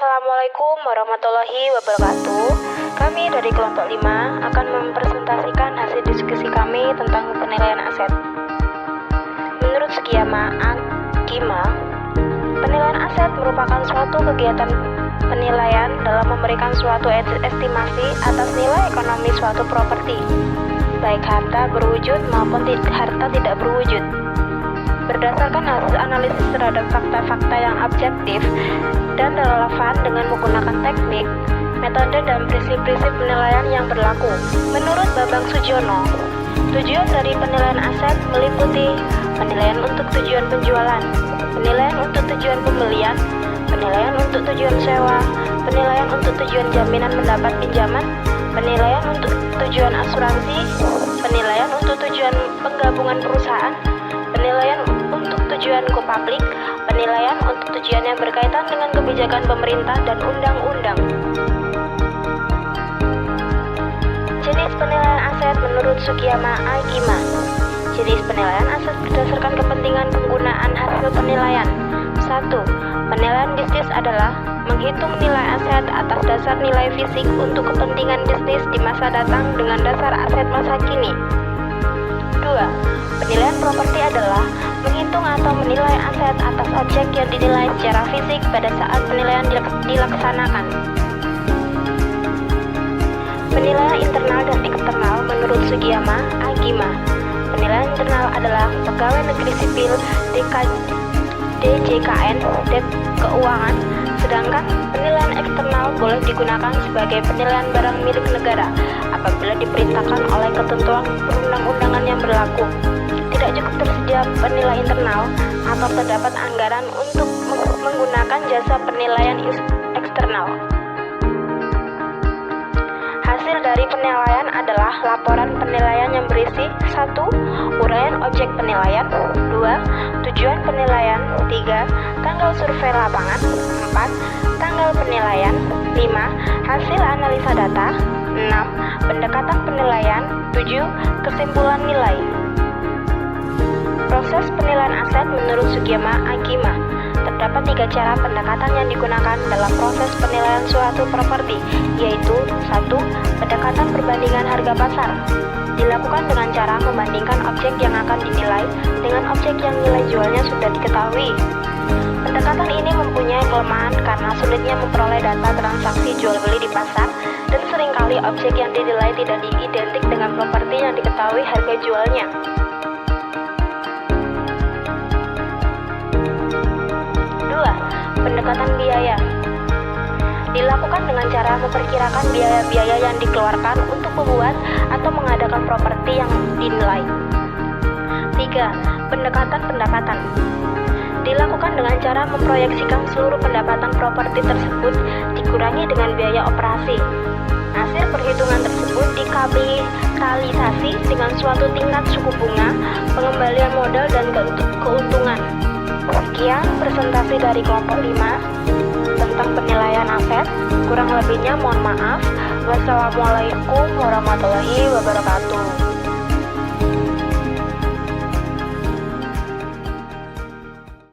Assalamualaikum warahmatullahi wabarakatuh. Kami dari kelompok 5 akan mempresentasikan hasil diskusi kami tentang penilaian aset. Menurut skema AGIMA, penilaian aset merupakan suatu kegiatan penilaian dalam memberikan suatu estimasi atas nilai ekonomi suatu properti, baik harta berwujud maupun harta tidak berwujud. Berdasarkan hasil analisis terhadap fakta-fakta yang objektif dan relevan dengan menggunakan teknik, metode dan prinsip-prinsip penilaian yang berlaku. Menurut Bambang Sujono, tujuan dari penilaian aset meliputi penilaian untuk tujuan penjualan, penilaian untuk tujuan pembelian, penilaian untuk tujuan sewa, penilaian untuk tujuan jaminan mendapat pinjaman, penilaian untuk tujuan asuransi, penilaian untuk tujuan penggabungan perusahaan, penilaian untuk tujuan go public, penilaian untuk tujuan yang berkaitan dengan kebijakan pemerintah dan undang-undang. Jenis penilaian aset menurut skema AGIMA. Jenis penilaian aset berdasarkan kepentingan penggunaan hasil penilaian. 1. Penilaian bisnis adalah menghitung nilai aset atas dasar nilai fisik untuk kepentingan bisnis di masa datang dengan dasar aset masa kini. 2. Penilaian properti adalah menghitung atau menilai aset atas objek yang dinilai secara fisik pada saat penilaian dilaksanakan. Penilaian internal dan eksternal menurut skema AGIMA. Penilaian internal adalah pegawai negeri sipil DJKN keuangan, sedangkan penilaian eksternal boleh digunakan sebagai penilaian barang milik negara apabila diperintahkan oleh ketentuan perundang-undangan yang berlaku. Tidak cukup tersedia penilai internal atau terdapat anggaran untuk menggunakan jasa penilaian eksternal. Hasil dari penilaian adalah laporan penilaian yang berisi 1. Uraian objek penilaian, 2. Tujuan penilaian, 3. Tanggal survei lapangan, 4. Tanggal penilaian, 5. Hasil analisa data, 6. Pendekatan penilaian, 7. Kesimpulan nilai. Proses penilaian aset menurut skema AGIMA. Terdapat 3 cara pendekatan yang digunakan dalam proses penilaian suatu properti, yaitu 1. Pendekatan perbandingan harga pasar. Dilakukan dengan cara membandingkan objek yang akan dinilai dengan objek yang nilai jualnya sudah diketahui. Pendekatan ini mempunyai kelemahan karena sulitnya memperoleh data transaksi jual beli di pasar dan seringkali objek yang dinilai tidak diidentik dengan properti yang diketahui harga jualnya. Pendekatan biaya dilakukan dengan cara memperkirakan biaya-biaya yang dikeluarkan untuk membuat atau mengadakan properti yang dinilai. 3. Pendekatan pendapatan dilakukan dengan cara memproyeksikan seluruh pendapatan properti tersebut dikurangi dengan biaya operasi. Hasil perhitungan tersebut dikapitalisasi dengan suatu tingkat suku bunga, pengembalian modal, dan keuntungan. Sekian presentasi dari kelompok 5 tentang penilaian aset. Kurang lebihnya mohon maaf. Wassalamualaikum warahmatullahi wabarakatuh.